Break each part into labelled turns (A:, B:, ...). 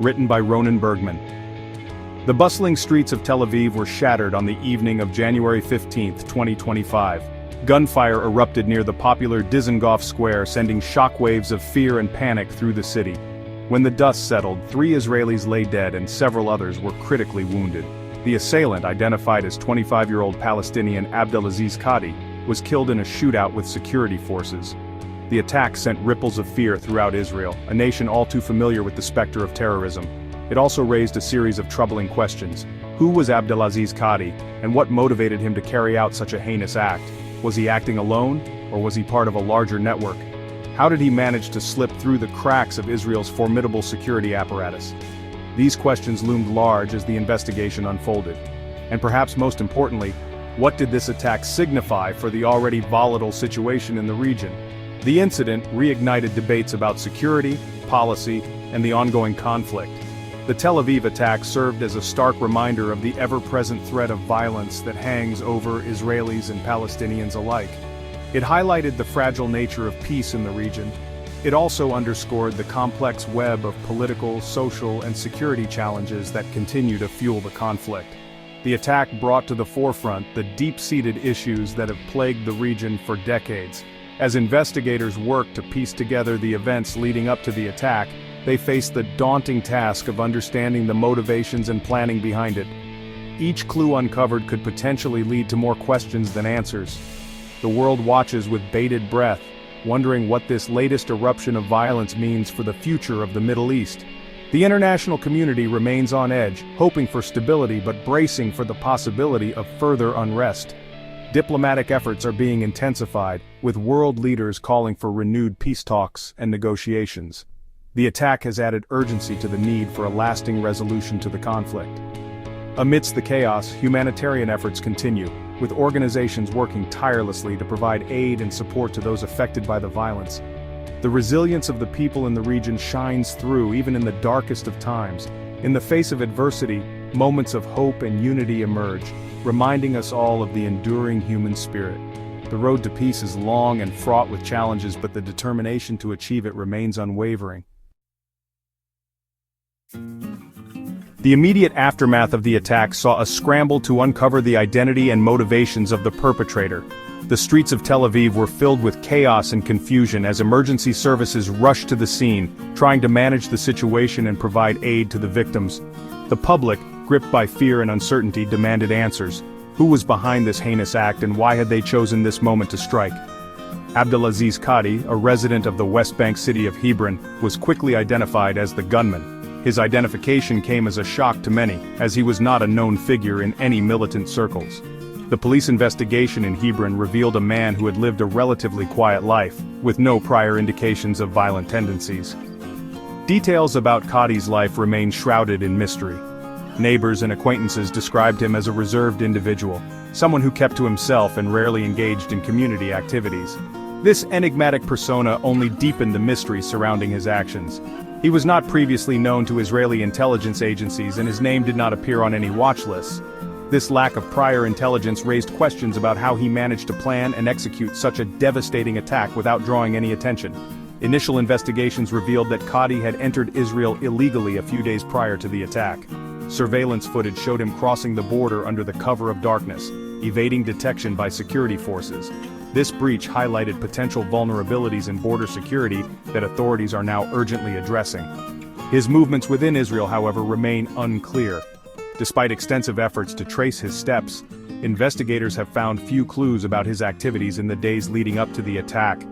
A: written by Ronan Bergman. The bustling streets of Tel Aviv were shattered on the evening of January 15, 2025. Gunfire erupted near the popular Dizengoff Square, sending shockwaves of fear and panic through the city. When the dust settled, 3 Israelis lay dead and several others were critically wounded. The assailant, identified as 25-year-old Palestinian Abdelaziz Qadi, was killed in a shootout with security forces. The attack sent ripples of fear throughout Israel, a nation all too familiar with the specter of terrorism. It also raised a series of troubling questions. Who was Abdelaziz Qadi, and what motivated him to carry out such a heinous act? Was he acting alone, or was he part of a larger network? How did he manage to slip through the cracks of Israel's formidable security apparatus? These questions loomed large as the investigation unfolded. And perhaps most importantly, what did this attack signify for the already volatile situation in the region? The incident reignited debates about security, policy, and the ongoing conflict. The Tel Aviv attack served as a stark reminder of the ever-present threat of violence that hangs over Israelis and Palestinians alike. It highlighted the fragile nature of peace in the region. It also underscored the complex web of political, social, and security challenges that continue to fuel the conflict. The attack brought to the forefront the deep-seated issues that have plagued the region for decades. As investigators worked to piece together the events leading up to the attack, they faced the daunting task of understanding the motivations and planning behind it. Each clue uncovered could potentially lead to more questions than answers. The world watches with bated breath, wondering what this latest eruption of violence means for the future of the Middle East. The international community remains on edge, hoping for stability but bracing for the possibility of further unrest. Diplomatic efforts are being intensified, with world leaders calling for renewed peace talks and negotiations. The attack has added urgency to the need for a lasting resolution to the conflict. Amidst the chaos, humanitarian efforts continue, with organizations working tirelessly to provide aid and support to those affected by the violence. The resilience of the people in the region shines through even in the darkest of times. In the face of adversity, moments of hope and unity emerge, reminding us all of the enduring human spirit. The road to peace is long and fraught with challenges, but the determination to achieve it remains unwavering. The immediate aftermath of the attack saw a scramble to uncover the identity and motivations of the perpetrator. The streets of Tel Aviv were filled with chaos and confusion as emergency services rushed to the scene, trying to manage the situation and provide aid to the victims. The public, gripped by fear and uncertainty, demanded answers. Who was behind this heinous act and why had they chosen this moment to strike? Abdelaziz Qadi, a resident of the West Bank city of Hebron, was quickly identified as the gunman. His identification came as a shock to many, as he was not a known figure in any militant circles. The police investigation in Hebron revealed a man who had lived a relatively quiet life, with no prior indications of violent tendencies. Details about Qadi's life remain shrouded in mystery. Neighbors and acquaintances described him as a reserved individual, someone who kept to himself and rarely engaged in community activities. This enigmatic persona only deepened the mystery surrounding his actions. He was not previously known to Israeli intelligence agencies and his name did not appear on any watch lists. This lack of prior intelligence raised questions about how he managed to plan and execute such a devastating attack without drawing any attention. Initial investigations revealed that Qadi had entered Israel illegally a few days prior to the attack. Surveillance footage showed him crossing the border under the cover of darkness, evading detection by security forces. This breach highlighted potential vulnerabilities in border security that authorities are now urgently addressing. His movements within Israel, however, remain unclear. Despite extensive efforts to trace his steps, investigators have found few clues about his activities in the days leading up to the attack.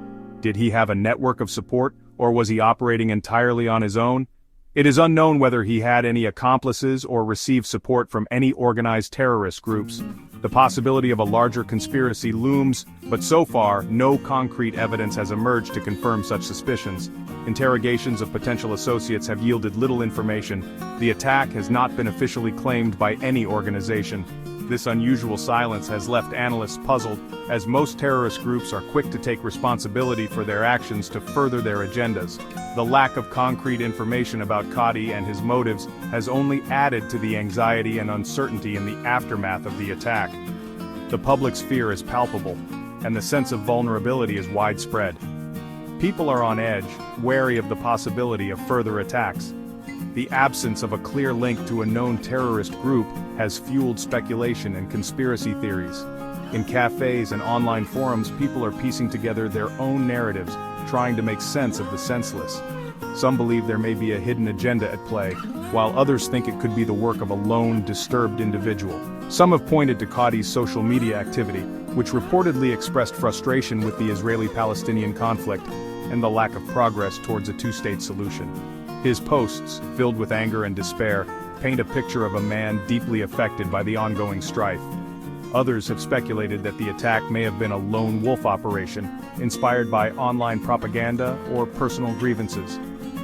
A: Did he have a network of support, or was he operating entirely on his own? It is unknown whether he had any accomplices or received support from any organized terrorist groups. The possibility of a larger conspiracy looms, but so far, no concrete evidence has emerged to confirm such suspicions. Interrogations of potential associates have yielded little information. The attack has not been officially claimed by any organization. This unusual silence has left analysts puzzled, as most terrorist groups are quick to take responsibility for their actions to further their agendas. The lack of concrete information about Qadi and his motives has only added to the anxiety and uncertainty in the aftermath of the attack. The public's fear is palpable, and the sense of vulnerability is widespread. People are on edge, wary of the possibility of further attacks. The absence of a clear link to a known terrorist group has fueled speculation and conspiracy theories. In cafes and online forums, people are piecing together their own narratives, trying to make sense of the senseless. Some believe there may be a hidden agenda at play, while others think it could be the work of a lone, disturbed individual. Some have pointed to Qadi's social media activity, which reportedly expressed frustration with the Israeli-Palestinian conflict and the lack of progress towards a two-state solution. His posts, filled with anger and despair, paint a picture of a man deeply affected by the ongoing strife. Others have speculated that the attack may have been a lone wolf operation, inspired by online propaganda or personal grievances.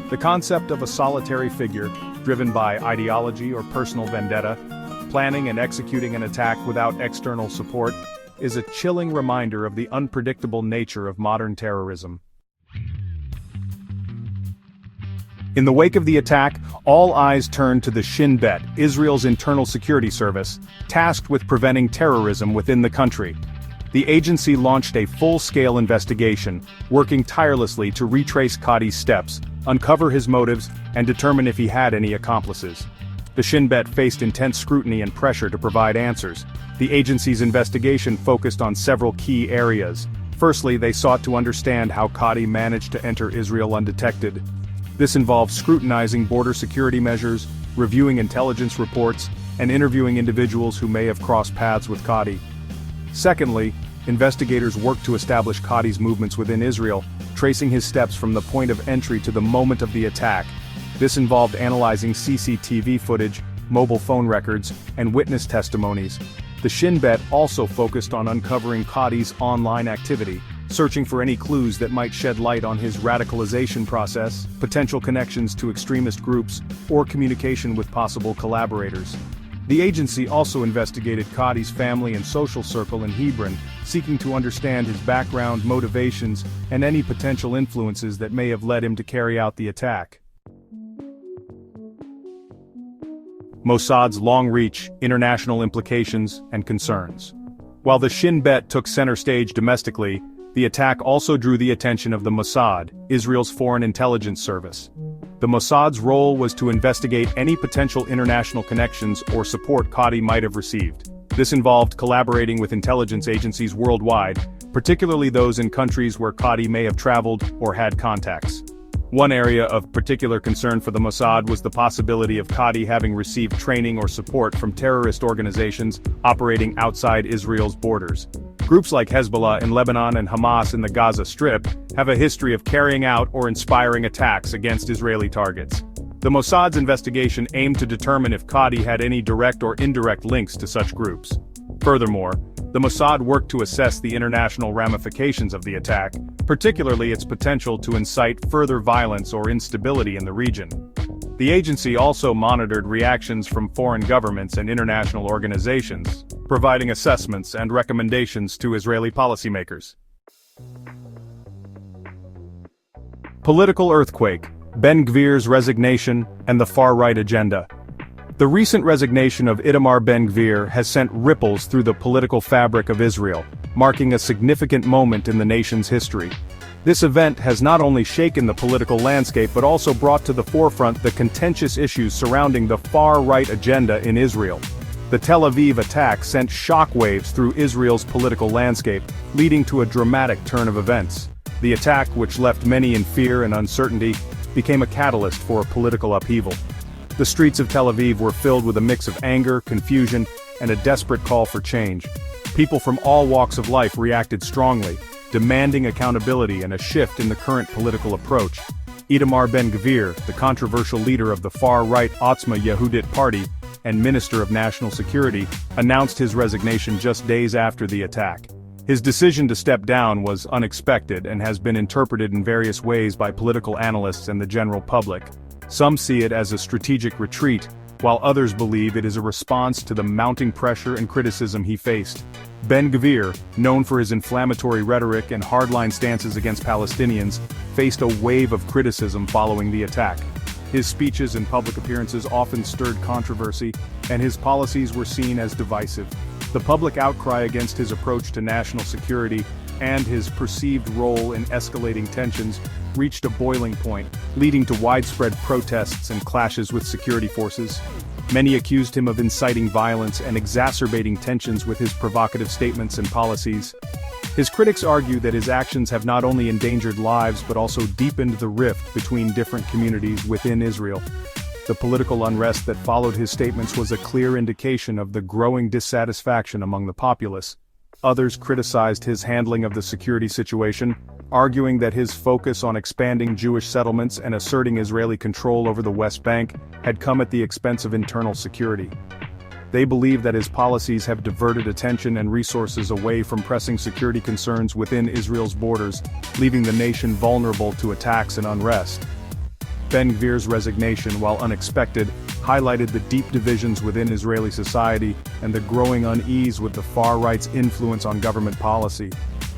A: The concept of a solitary figure, driven by ideology or personal vendetta, planning and executing an attack without external support, is a chilling reminder of the unpredictable nature of modern terrorism. In the wake of the attack, all eyes turned to the Shin Bet, Israel's internal security service, tasked with preventing terrorism within the country. The agency launched a full-scale investigation, working tirelessly to retrace Qadi's steps, uncover his motives, and determine if he had any accomplices. The Shin Bet faced intense scrutiny and pressure to provide answers. The agency's investigation focused on several key areas. Firstly, they sought to understand how Qadi managed to enter Israel undetected. This involved scrutinizing border security measures, reviewing intelligence reports, and interviewing individuals who may have crossed paths with Qadi. Secondly, investigators worked to establish Qadi's movements within Israel, tracing his steps from the point of entry to the moment of the attack. This involved analyzing CCTV footage, mobile phone records, and witness testimonies. The Shin Bet also focused on uncovering Qadi's online activity, searching for any clues that might shed light on his radicalization process, potential connections to extremist groups, or communication with possible collaborators. The agency also investigated Qadi's family and social circle in Hebron, seeking to understand his background, motivations, and any potential influences that may have led him to carry out the attack. Mossad's long reach, international implications, and concerns. While the Shin Bet took center stage domestically, the attack also drew the attention of the Mossad, Israel's foreign intelligence service. The Mossad's role was to investigate any potential international connections or support Qadi might have received. This involved collaborating with intelligence agencies worldwide, particularly those in countries where Qadi may have traveled or had contacts. One area of particular concern for the Mossad was the possibility of Qadi having received training or support from terrorist organizations operating outside Israel's borders. Groups like Hezbollah in Lebanon and Hamas in the Gaza Strip have a history of carrying out or inspiring attacks against Israeli targets. The Mossad's investigation aimed to determine if Qadi had any direct or indirect links to such groups. Furthermore, the Mossad worked to assess the international ramifications of the attack, particularly its potential to incite further violence or instability in the region. The agency also monitored reactions from foreign governments and international organizations, providing assessments and recommendations to Israeli policymakers. Political earthquake, Ben Gvir's resignation, and the far-right agenda. The recent resignation of Itamar Ben Gvir has sent ripples through the political fabric of Israel, marking a significant moment in the nation's history. This event has not only shaken the political landscape but also brought to the forefront the contentious issues surrounding the far-right agenda in Israel. The Tel Aviv attack sent shockwaves through Israel's political landscape, leading to a dramatic turn of events. The attack, which left many in fear and uncertainty, became a catalyst for a political upheaval. The streets of Tel Aviv were filled with a mix of anger, confusion, and a desperate call for change. People from all walks of life reacted strongly, demanding accountability and a shift in the current political approach. Itamar Ben Gvir, the controversial leader of the far-right Otzma Yehudit party and Minister of National Security, announced his resignation just days after the attack. His decision to step down was unexpected and has been interpreted in various ways by political analysts and the general public. Some see it as a strategic retreat, while others believe it is a response to the mounting pressure and criticism he faced. Ben Gvir, known for his inflammatory rhetoric and hardline stances against Palestinians, faced a wave of criticism following the attack. His speeches and public appearances often stirred controversy, and his policies were seen as divisive. The public outcry against his approach to national security and his perceived role in escalating tensions reached a boiling point, leading to widespread protests and clashes with security forces. Many accused him of inciting violence and exacerbating tensions with his provocative statements and policies. His critics argue that his actions have not only endangered lives but also deepened the rift between different communities within Israel. The political unrest that followed his statements was a clear indication of the growing dissatisfaction among the populace. Others criticized his handling of the security situation, arguing that his focus on expanding Jewish settlements and asserting Israeli control over the West Bank had come at the expense of internal security. They believe that his policies have diverted attention and resources away from pressing security concerns within Israel's borders, leaving the nation vulnerable to attacks and unrest. Ben Gvir's resignation, while unexpected, highlighted the deep divisions within Israeli society and the growing unease with the far-right's influence on government policy.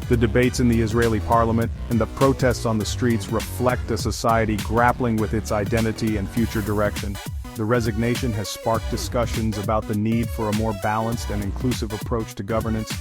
A: The debates in the Israeli parliament and the protests on the streets reflect a society grappling with its identity and future direction. The resignation has sparked discussions about the need for a more balanced and inclusive approach to governance.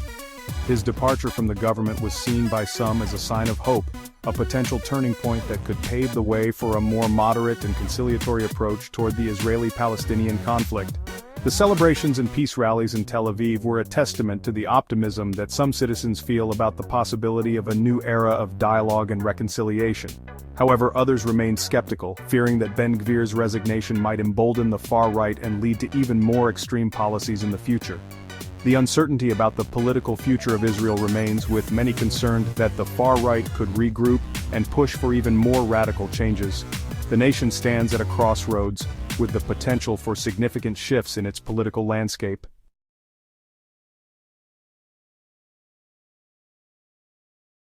A: His departure from the government was seen by some as a sign of hope, a potential turning point that could pave the way for a more moderate and conciliatory approach toward the Israeli-Palestinian conflict. The celebrations and peace rallies in Tel Aviv were a testament to the optimism that some citizens feel about the possibility of a new era of dialogue and reconciliation. However, others remained skeptical, fearing that Ben Gvir's resignation might embolden the far right and lead to even more extreme policies in the future. The uncertainty about the political future of Israel remains, with many concerned that the far right could regroup and push for even more radical changes. The nation stands at a crossroads, with the potential for significant shifts in its political landscape.